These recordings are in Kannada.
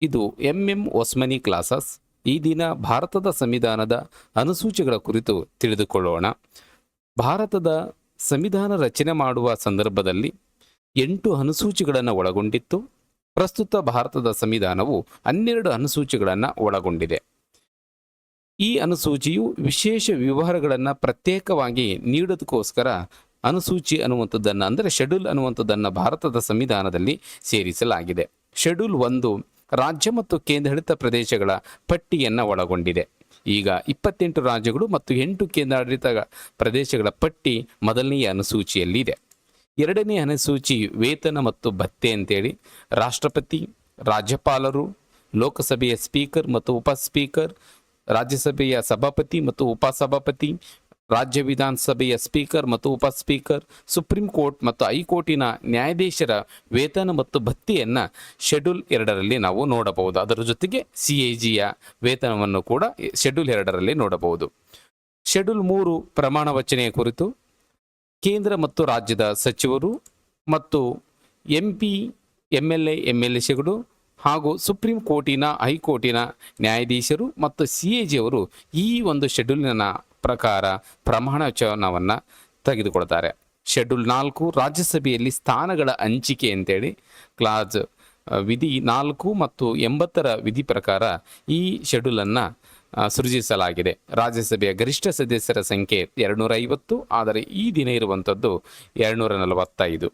ಇದು ಎಂ ಒಸ್ಮನಿ ಕ್ಲಾಸಸ್. ಈ ದಿನ ಭಾರತದ ಸಂವಿಧಾನದ ಅನುಸೂಚಿಗಳ ಕುರಿತು ತಿಳಿದುಕೊಳ್ಳೋಣ. ಭಾರತದ ಸಂವಿಧಾನ ರಚನೆ ಮಾಡುವ ಸಂದರ್ಭದಲ್ಲಿ 8 ಅನುಸೂಚಿಗಳನ್ನು ಒಳಗೊಂಡಿತ್ತು. ಪ್ರಸ್ತುತ ಭಾರತದ ಸಂವಿಧಾನವು 12 ಅನುಸೂಚಿಗಳನ್ನು ಒಳಗೊಂಡಿದೆ. ಈ ಅನುಸೂಚಿಯು ವಿಶೇಷ ವಿವರಗಳನ್ನು ಪ್ರತ್ಯೇಕವಾಗಿ ನೀಡೋದಕ್ಕೋಸ್ಕರ ಅನುಸೂಚಿ ಅನ್ನುವಂಥದ್ದನ್ನು, ಅಂದರೆ ಶೆಡ್ಯೂಲ್ ಅನ್ನುವಂಥದ್ದನ್ನು ಭಾರತದ ಸಂವಿಧಾನದಲ್ಲಿ ಸೇರಿಸಲಾಗಿದೆ. ಶೆಡ್ಯೂಲ್ 1 ರಾಜ್ಯ ಮತ್ತು ಕೇಂದ್ರಾಡಳಿತ ಪ್ರದೇಶಗಳ ಪಟ್ಟಿಯನ್ನು ಒಳಗೊಂಡಿದೆ. ಈಗ 28 ರಾಜ್ಯಗಳು ಮತ್ತು 8 ಕೇಂದ್ರಾಡಳಿತ ಪ್ರದೇಶಗಳ ಪಟ್ಟಿ ಮೊದಲನೆಯ ಅನುಸೂಚಿಯಲ್ಲಿದೆ. ಎರಡನೇ ಅನುಸೂಚಿ ವೇತನ ಮತ್ತು ಭತ್ಯೆ ಅಂತೇಳಿ ರಾಷ್ಟ್ರಪತಿ, ರಾಜ್ಯಪಾಲರು, ಲೋಕಸಭೆಯ ಸ್ಪೀಕರ್ ಮತ್ತು ಉಪಸ್ಪೀಕರ್, ರಾಜ್ಯಸಭೆಯ ಸಭಾಪತಿ ಮತ್ತು ಉಪಸಭಾಪತಿ, ರಾಜ್ಯ ವಿಧಾನಸಭೆಯ ಸ್ಪೀಕರ್ ಮತ್ತು ಉಪಸ್ಪೀಕರ್, ಸುಪ್ರೀಂ ಕೋರ್ಟ್ ಮತ್ತು ಹೈಕೋರ್ಟಿನ ನ್ಯಾಯಾಧೀಶರ ವೇತನ ಮತ್ತು ಭತ್ಯೆಯನ್ನು ಶೆಡ್ಯೂಲ್ 2ರಲ್ಲಿ ನಾವು ನೋಡಬಹುದು. ಅದರ ಜೊತೆಗೆ CAGಯ ವೇತನವನ್ನು ಕೂಡ ಶೆಡ್ಯೂಲ್ 2ರಲ್ಲಿ ನೋಡಬಹುದು. ಶೆಡ್ಯೂಲ್ 3 ಪ್ರಮಾಣ ವಚನೆಯ ಕುರಿತು ಕೇಂದ್ರ ಮತ್ತು ರಾಜ್ಯದ ಸಚಿವರು ಮತ್ತು MP, MLA, MLCಗಳು ಹಾಗೂ ಸುಪ್ರೀಂ ಕೋರ್ಟಿನ, ಹೈಕೋರ್ಟಿನ ನ್ಯಾಯಾಧೀಶರು ಮತ್ತು CAG ಅವರು ಈ ಒಂದು ಶೆಡ್ಯೂಲಿನ ಪ್ರಕಾರ ಪ್ರಮಾಣ ವಚನವನ್ನು ತೆಗೆದುಕೊಳ್ತಾರೆ. ಶೆಡ್ಯೂಲ್ 4 ರಾಜ್ಯಸಭೆಯಲ್ಲಿ ಸ್ಥಾನಗಳ ಹಂಚಿಕೆ ಅಂತೇಳಿ ಕ್ಲಾಸ್ ವಿಧಿ 4 ಮತ್ತು 80ರ ವಿಧಿ ಪ್ರಕಾರ ಈ ಶೆಡ್ಯೂಲನ್ನು ಸೃಜಿಸಲಾಗಿದೆ. ರಾಜ್ಯಸಭೆಯ ಗರಿಷ್ಠ ಸದಸ್ಯರ ಸಂಖ್ಯೆ 250, ಆದರೆ ಈ ದಿನ ಇರುವಂಥದ್ದು 245.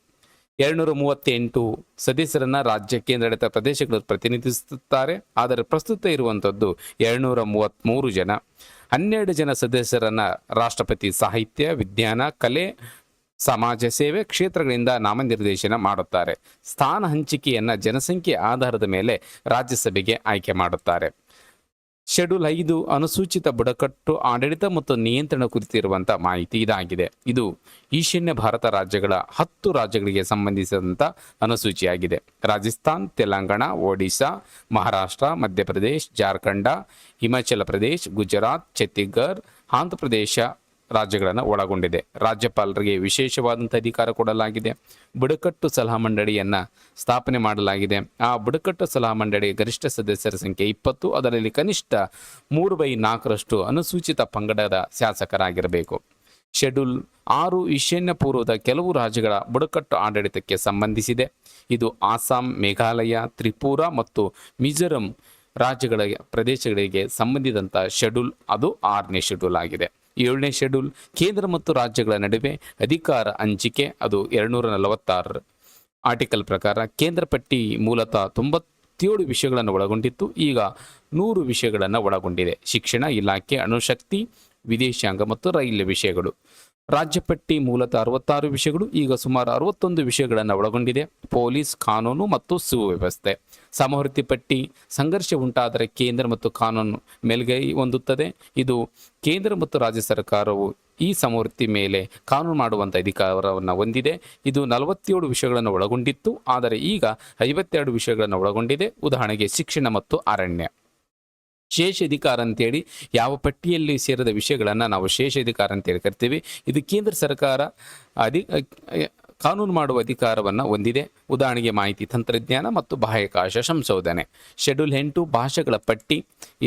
238 ಸದಸ್ಯರನ್ನು ರಾಜ್ಯ ಕೇಂದ್ರಾಡಳಿತ ಪ್ರದೇಶಗಳು ಪ್ರತಿನಿಧಿಸುತ್ತಾರೆ, ಆದರೆ ಪ್ರಸ್ತುತ ಇರುವಂಥದ್ದು 233 ಜನ. 12 ಜನ ಸದಸ್ಯರನ್ನು ರಾಷ್ಟ್ರಪತಿ ಸಾಹಿತ್ಯ, ವಿಜ್ಞಾನ, ಕಲೆ, ಸಮಾಜ ಸೇವೆ ಕ್ಷೇತ್ರಗಳಿಂದ ನಾಮನಿರ್ದೇಶನ ಮಾಡುತ್ತಾರೆ. ಸ್ಥಾನ ಹಂಚಿಕೆಯನ್ನು ಜನಸಂಖ್ಯೆ ಆಧಾರದ ಮೇಲೆ ರಾಜ್ಯಸಭೆಗೆ ಆಯ್ಕೆ ಮಾಡುತ್ತಾರೆ. ಶೆಡ್ಯೂಲ್ 5 ಅನುಸೂಚಿತ ಬುಡಕಟ್ಟು ಆಡಳಿತ ಮತ್ತು ನಿಯಂತ್ರಣ ಕುರಿತಿರುವಂಥ ಮಾಹಿತಿ ಇದಾಗಿದೆ. ಇದು ಈಶಾನ್ಯ ಭಾರತ ರಾಜ್ಯಗಳ 10 ರಾಜ್ಯಗಳಿಗೆ ಸಂಬಂಧಿಸಿದಂಥ ಅನುಸೂಚಿಯಾಗಿದೆ. ರಾಜಸ್ಥಾನ್, ತೆಲಂಗಾಣ, ಒಡಿಶಾ, ಮಹಾರಾಷ್ಟ್ರ, ಮಧ್ಯಪ್ರದೇಶ್, ಜಾರ್ಖಂಡ, ಹಿಮಾಚಲ ಪ್ರದೇಶ್, ಗುಜರಾತ್, ಛತ್ತೀಸ್ಗಢ, ಆಂಧ್ರ ಪ್ರದೇಶ ರಾಜ್ಯಗಳನ್ನು ಒಳಗೊಂಡಿದೆ. ರಾಜ್ಯಪಾಲರಿಗೆ ವಿಶೇಷವಾದಂಥ ಅಧಿಕಾರ ಕೊಡಲಾಗಿದೆ. ಬುಡಕಟ್ಟು ಸಲಹಾ ಮಂಡಳಿಯನ್ನು ಸ್ಥಾಪನೆ ಮಾಡಲಾಗಿದೆ. ಆ ಬುಡಕಟ್ಟು ಸಲಹಾ ಮಂಡಳಿ ಗರಿಷ್ಠ ಸದಸ್ಯರ ಸಂಖ್ಯೆ 20, ಅದರಲ್ಲಿ ಕನಿಷ್ಠ 3/4ರಷ್ಟು ಅನುಸೂಚಿತ ಪಂಗಡದ ಶಾಸಕರಾಗಿರಬೇಕು. ಶೆಡ್ಯೂಲ್ 6 ಈಶಾನ್ಯ ಪೂರ್ವದ ಕೆಲವು ರಾಜ್ಯಗಳ ಬುಡಕಟ್ಟು ಆಡಳಿತಕ್ಕೆ ಸಂಬಂಧಿಸಿದೆ. ಇದು ಆಸಾಂ, ಮೇಘಾಲಯ, ತ್ರಿಪುರಾ ಮತ್ತು ಮಿಜೋರಂ ರಾಜ್ಯಗಳ ಪ್ರದೇಶಗಳಿಗೆ ಸಂಬಂಧಿಸಿದಂಥ ಶೆಡ್ಯೂಲ್. ಅದು 6ನೇ ಶೆಡ್ಯೂಲ್ ಆಗಿದೆ. 7ನೇ ಶೆಡ್ಯೂಲ್ ಕೇಂದ್ರ ಮತ್ತು ರಾಜ್ಯಗಳ ನಡುವೆ ಅಧಿಕಾರ ಹಂಚಿಕೆ. ಅದು 246 ಆರ್ಟಿಕಲ್ ಪ್ರಕಾರ. ಕೇಂದ್ರ ಪಟ್ಟಿ ಮೂಲತಃ 97 ವಿಷಯಗಳನ್ನು ಒಳಗೊಂಡಿತ್ತು, ಈಗ 100 ವಿಷಯಗಳನ್ನು ಒಳಗೊಂಡಿದೆ. ಶಿಕ್ಷಣ ಇಲಾಖೆ, ಅಣುಶಕ್ತಿ, ವಿದೇಶಾಂಗ ಮತ್ತು ರೈಲ್ವೆ ವಿಷಯಗಳು. ರಾಜ್ಯ ಪಟ್ಟಿ ಮೂಲತಃ 66 ವಿಷಯಗಳು, ಈಗ ಸುಮಾರು 61 ವಿಷಯಗಳನ್ನು ಒಳಗೊಂಡಿದೆ. ಪೊಲೀಸ್, ಕಾನೂನು ಮತ್ತು ಸುವ್ಯವಸ್ಥೆ. ಸಮವರ್ತಿ ಪಟ್ಟಿ ಸಂಘರ್ಷ ಉಂಟಾದರೆ ಕೇಂದ್ರ ಮತ್ತು ಕಾನೂನು ಮೇಲ್ಗೈ ಹೊಂದುತ್ತದೆ. ಇದು ಕೇಂದ್ರ ಮತ್ತು ರಾಜ್ಯ ಸರ್ಕಾರವು ಈ ಸಮವರ್ತಿ ಮೇಲೆ ಕಾನೂನು ಮಾಡುವಂಥ ಅಧಿಕಾರವನ್ನು ಹೊಂದಿದೆ. ಇದು 47 ವಿಷಯಗಳನ್ನು ಒಳಗೊಂಡಿತ್ತು, ಆದರೆ ಈಗ 52 ವಿಷಯಗಳನ್ನು ಒಳಗೊಂಡಿದೆ. ಉದಾಹರಣೆಗೆ ಶಿಕ್ಷಣ ಮತ್ತು ಅರಣ್ಯ. ಶೇಷಾಧಿಕಾರ ಅಂತೇಳಿ ಯಾವ ಪಟ್ಟಿಯಲ್ಲಿ ಸೇರಿದ ವಿಷಯಗಳನ್ನು ನಾವು ಶೇಷಾಧಿಕಾರ ಅಂತೇಳಿ ಕರಿತೀವಿ. ಇದು ಕೇಂದ್ರ ಸರ್ಕಾರ ಕಾನೂನು ಮಾಡುವ ಅಧಿಕಾರವನ್ನು ಹೊಂದಿದೆ. ಉದಾಹರಣೆಗೆ ಮಾಹಿತಿ ತಂತ್ರಜ್ಞಾನ ಮತ್ತು ಬಾಹ್ಯಾಕಾಶ ಸಂಶೋಧನೆ. ಶೆಡ್ಯೂಲ್ 8 ಭಾಷೆಗಳ ಪಟ್ಟಿ.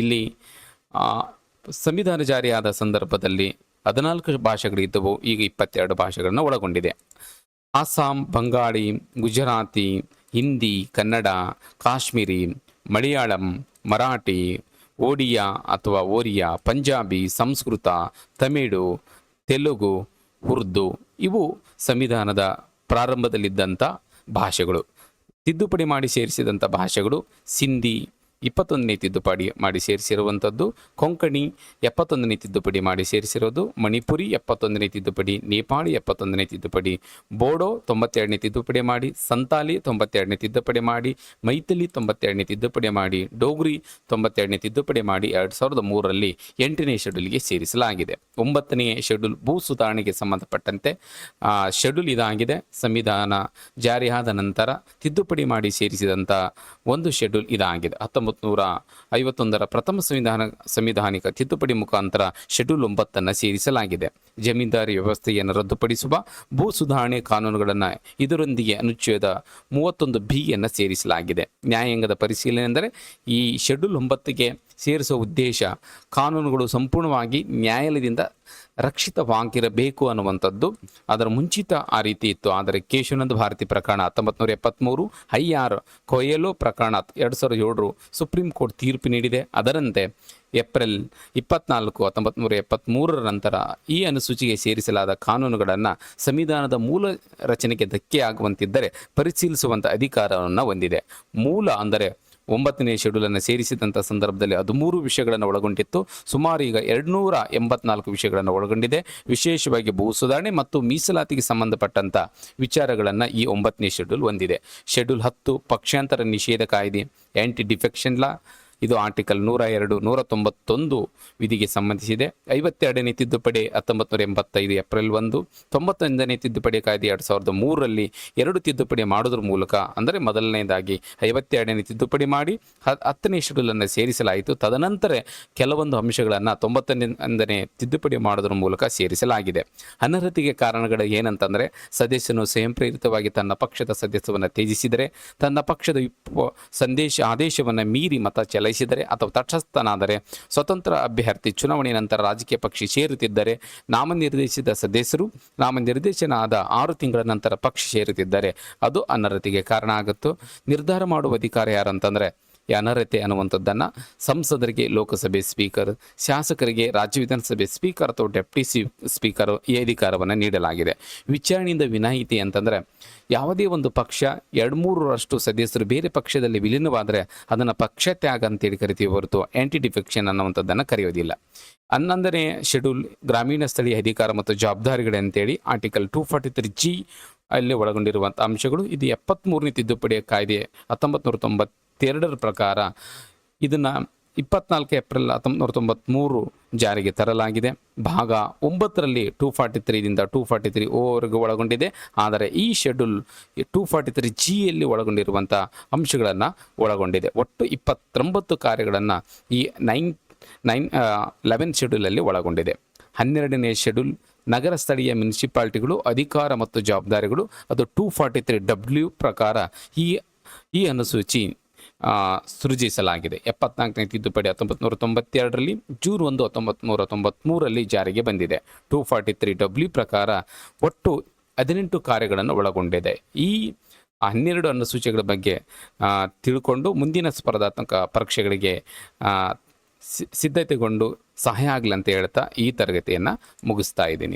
ಇಲ್ಲಿ ಸಂವಿಧಾನ ಜಾರಿಯಾದ ಸಂದರ್ಭದಲ್ಲಿ 14 ಭಾಷೆಗಳಿದ್ದವು, ಈಗ 22 ಭಾಷೆಗಳನ್ನು ಒಳಗೊಂಡಿದೆ. ಅಸ್ಸಾಂ, ಬಂಗಾಳಿ, ಗುಜರಾತಿ, ಹಿಂದಿ, ಕನ್ನಡ, ಕಾಶ್ಮೀರಿ, ಮಲಯಾಳಂ, ಮರಾಠಿ, ಓಡಿಯಾ ಅಥವಾ ಓರಿಯಾ, ಪಂಜಾಬಿ, ಸಂಸ್ಕೃತ, ತಮಿಳು, ತೆಲುಗು, ಉರ್ದು ಇವು ಸಂವಿಧಾನದ ಪ್ರಾರಂಭದಲ್ಲಿದ್ದಂಥ ಭಾಷೆಗಳು. ತಿದ್ದುಪಡಿ ಮಾಡಿ ಸೇರಿಸಿದಂಥ ಭಾಷೆಗಳು ಸಿಂಧಿ 21ನೇ ತಿದ್ದುಪಡಿ ಮಾಡಿ ಸೇರಿಸಿರುವಂಥದ್ದು, ಕೊಂಕಣಿ 71ನೇ ತಿದ್ದುಪಡಿ ಮಾಡಿ ಸೇರಿಸಿರೋದು, ಮಣಿಪುರಿ 71ನೇ ತಿದ್ದುಪಡಿ, ನೇಪಾಳಿ 71ನೇ ತಿದ್ದುಪಡಿ, ಬೋಡೋ 92ನೇ ತಿದ್ದುಪಡಿ ಮಾಡಿ, ಸಂತಾಲಿ 92ನೇ ತಿದ್ದುಪಡಿ ಮಾಡಿ, ಮೈಥಿಲಿ 92ನೇ ತಿದ್ದುಪಡಿ ಮಾಡಿ, ಡೋಗ್ರಿ 92ನೇ ತಿದ್ದುಪಡಿ ಮಾಡಿ 2003ರಲ್ಲಿ 8ನೇ ಶೆಡ್ಯೂಲ್ಗೆ ಸೇರಿಸಲಾಗಿದೆ. 9ನೇ ಶೆಡ್ಯೂಲ್ ಭೂ ಸುಧಾರಣೆಗೆ ಸಂಬಂಧಪಟ್ಟಂತೆ ಶೆಡ್ಯೂಲ್ ಇದಾಗಿದೆ. ಸಂವಿಧಾನ ಜಾರಿಯಾದ ನಂತರ ತಿದ್ದುಪಡಿ ಮಾಡಿ ಸೇರಿಸಿದಂಥ ಒಂದು ಶೆಡ್ಯೂಲ್ ಇದಾಗಿದೆ. 1951ರ ಪ್ರಥಮ ಸಂವಿಧಾನಿಕ ತಿದ್ದುಪಡಿ ಮುಖಾಂತರ ಶೆಡ್ಯೂಲ್ 9 ಸೇರಿಸಲಾಗಿದೆ. ಜಮೀನ್ದಾರಿ ವ್ಯವಸ್ಥೆಯನ್ನು ರದ್ದುಪಡಿಸುವ ಭೂ ಸುಧಾರಣೆ ಕಾನೂನುಗಳನ್ನು ಇದರೊಂದಿಗೆ ಅನುಚ್ಛೇದ 31B ಸೇರಿಸಲಾಗಿದೆ. ನ್ಯಾಯಾಂಗದ ಪರಿಶೀಲನೆ ಎಂದರೆ ಈ ಶೆಡ್ಯೂಲ್ 9ಗೆ ಸೇರಿಸುವ ಉದ್ದೇಶ ಕಾನೂನುಗಳು ಸಂಪೂರ್ಣವಾಗಿ ನ್ಯಾಯಾಲಯದಿಂದ ರಕ್ಷಿತವಾಗಿರಬೇಕು ಅನ್ನುವಂಥದ್ದು. ಅದರ ಮುಂಚಿತ ಆ ರೀತಿ ಇತ್ತು. ಆದರೆ ಕೇಶವಾನಂದ ಭಾರತಿ ಪ್ರಕರಣ 1973, IR ಕೊಯೆಲೋ ಪ್ರಕರಣ 2007 ಸುಪ್ರೀಂ ಕೋರ್ಟ್ ತೀರ್ಪು ನೀಡಿದೆ. ಅದರಂತೆ ಏಪ್ರಿಲ್ 24, 1973 ನಂತರ ಈ ಅನುಸೂಚಿಗೆ ಸೇರಿಸಲಾದ ಕಾನೂನುಗಳನ್ನು ಸಂವಿಧಾನದ ಮೂಲ ರಚನೆಗೆ ಧಕ್ಕೆಯಾಗುವಂತಿದ್ದರೆ ಪರಿಶೀಲಿಸುವಂಥ ಅಧಿಕಾರವನ್ನು ಹೊಂದಿದೆ. ಮೂಲ ಅಂದರೆ 9ನೇ ಶೆಡ್ಯೂಲನ್ನು ಸೇರಿಸಿದಂಥ ಸಂದರ್ಭದಲ್ಲಿ 13 ವಿಷಯಗಳನ್ನು ಒಳಗೊಂಡಿತ್ತು. ಸುಮಾರು ಈಗ 284 ವಿಷಯಗಳನ್ನು ಒಳಗೊಂಡಿದೆ. ವಿಶೇಷವಾಗಿ ಭೂ ಸುಧಾರಣೆ ಮತ್ತು ಮೀಸಲಾತಿಗೆ ಸಂಬಂಧಪಟ್ಟಂಥ ವಿಚಾರಗಳನ್ನು ಈ 9ನೇ ಶೆಡ್ಯೂಲ್ ಹೊಂದಿದೆ. ಶೆಡ್ಯೂಲ್ 10 ಪಕ್ಷಾಂತರ ನಿಷೇಧ ಕಾಯ್ದೆ, ಆ್ಯಂಟಿ ಡಿಫೆಕ್ಷನ್ ಲಾ, ಇದು ಆರ್ಟಿಕಲ್ 102, 191 ವಿಧಿಗೆ ಸಂಬಂಧಿಸಿದೆ. 52ನೇ ತಿದ್ದುಪಡಿ 1985 ಏಪ್ರಿಲ್ 1, 91ನೇ ತಿದ್ದುಪಡಿ ಕಾಯ್ದೆ 2003ರಲ್ಲಿ 2 ತಿದ್ದುಪಡಿ ಮಾಡೋದ್ರ ಮೂಲಕ, ಅಂದರೆ ಮೊದಲನೇದಾಗಿ 52ನೇ ತಿದ್ದುಪಡಿ ಮಾಡಿ 10ನೇ ಶೆಡ್ಯೂಲನ್ನು ಸೇರಿಸಲಾಯಿತು. ತದನಂತರ ಕೆಲವೊಂದು ಅಂಶಗಳನ್ನು 91ನೇ ತಿದ್ದುಪಡಿ ಮಾಡೋದ್ರ ಮೂಲಕ ಸೇರಿಸಲಾಗಿದೆ. ಅನರ್ಹತೆಗೆ ಕಾರಣಗಳು ಏನಂತಂದರೆ, ಸದಸ್ಯನು ಸ್ವಯಂ ಪ್ರೇರಿತವಾಗಿ ತನ್ನ ಪಕ್ಷದ ಸದಸ್ಯವನ್ನು ತ್ಯಜಿಸಿದರೆ, ತನ್ನ ಪಕ್ಷದ ಆದೇಶವನ್ನು ಮೀರಿ ಮತ ಚಲಾಯಿಸಿದರೆ ಅಥವಾ ತಟಸ್ಥನಾದರೆ, ಸ್ವತಂತ್ರ ಅಭ್ಯರ್ಥಿ ಚುನಾವಣೆ ನಂತರ ರಾಜಕೀಯ ಪಕ್ಷ ಸೇರುತ್ತಿದ್ದರೆ, ನಾಮನಿರ್ದೇಶಿತ ಸದಸ್ಯರು ನಾಮನಿರ್ದೇಶನ ಆದ 6 ತಿಂಗಳ ನಂತರ ಪಕ್ಷ ಸೇರುತ್ತಿದ್ದರೆ ಅದು ಅನರ್ಹತೆಗೆ ಕಾರಣ ಆಗುತ್ತೋ. ನಿರ್ಧಾರ ಮಾಡುವ ಅಧಿಕಾರ ಯಾರಂತಂದರೆ, ಈ ಅನರ್ಹತೆ ಅನ್ನುವಂಥದ್ದನ್ನು ಸಂಸದರಿಗೆ ಲೋಕಸಭೆ ಸ್ಪೀಕರ್, ಶಾಸಕರಿಗೆ ರಾಜ್ಯ ವಿಧಾನಸಭೆ ಸ್ಪೀಕರ್ ಅಥವಾ ಡೆಪ್ಟಿ ಸ್ಪೀಕರ್ ಈ ಅಧಿಕಾರವನ್ನು ನೀಡಲಾಗಿದೆ. ವಿಚಾರಣೆಯಿಂದ ವಿನಾಯಿತಿ ಅಂತಂದರೆ, ಯಾವುದೇ ಒಂದು ಪಕ್ಷ 2/3 ಸದಸ್ಯರು ಬೇರೆ ಪಕ್ಷದಲ್ಲಿ ವಿಲೀನವಾದರೆ ಅದನ್ನು ಪಕ್ಷ ತ್ಯಾಗ ಅಂತೇಳಿ ಕರಿತೀವಿ ಹೊರತು ಆ್ಯಂಟಿ ಡಿಫೆಕ್ಷನ್ ಅನ್ನುವಂಥದ್ದನ್ನು ಕರೆಯೋದಿಲ್ಲ. 11ನೇ ಶೆಡ್ಯೂಲ್ ಗ್ರಾಮೀಣ ಸ್ಥಳೀಯ ಅಧಿಕಾರ ಮತ್ತು ಜವಾಬ್ದಾರಿಗಳಂತೇಳಿ ಆರ್ಟಿಕಲ್ 243G ಅಲ್ಲಿ ಒಳಗೊಂಡಿರುವಂಥ ಅಂಶಗಳು. ಇದು 73ನೇ ತಿದ್ದುಪಡಿ ಕಾಯ್ದೆ 1992 ಪ್ರಕಾರ ಇದನ್ನು 24 ಏಪ್ರಿಲ್ 1993 ಜಾರಿಗೆ ತರಲಾಗಿದೆ. ಭಾಗ 9ರಲ್ಲಿ 243ದಿಂದ 243 ಒಳಗೊಂಡಿದೆ. ಆದರೆ ಈ ಶೆಡ್ಯೂಲ್ 243Gಯಲ್ಲಿ ಒಳಗೊಂಡಿರುವಂಥ ಅಂಶಗಳನ್ನು ಒಳಗೊಂಡಿದೆ. ಒಟ್ಟು 29 ಕಾರ್ಯಗಳನ್ನು ಈ 11 ಶೆಡ್ಯೂಲಲ್ಲಿ ಒಳಗೊಂಡಿದೆ. 12ನೇ ಶೆಡ್ಯೂಲ್ ನಗರ ಸ್ಥಳೀಯ ಮುನ್ಸಿಪಾಲ್ಟಿಗಳು ಅಧಿಕಾರ ಮತ್ತು ಜವಾಬ್ದಾರಿಗಳು, ಅದು 243W ಪ್ರಕಾರ ಈ ಅನುಸೂಚಿ ಸೃಜಿಸಲಾಗಿದೆ. 74ನೇ ತಿದ್ದುಪಡಿ 1992ರಲ್ಲಿ ಜೂನ್ 1, 1993ರಲ್ಲಿ ಜಾರಿಗೆ ಬಂದಿದೆ. 243W ಪ್ರಕಾರ ಒಟ್ಟು 18 ಕಾರ್ಯಗಳನ್ನು ಒಳಗೊಂಡಿದೆ. ಈ 12 ಅನುಸೂಚಿಗಳ ಬಗ್ಗೆ ತಿಳ್ಕೊಂಡು ಮುಂದಿನ ಸ್ಪರ್ಧಾತ್ಮಕ ಪರೀಕ್ಷೆಗಳಿಗೆ ಸಿದ್ಧತೆಗೊಂಡು ಸಹಾಯ ಆಗಲಿ ಅಂತ ಹೇಳ್ತಾ ಈ ತರಗತಿಯನ್ನು ಮುಗಿಸ್ತಾ ಇದ್ದೀನಿ.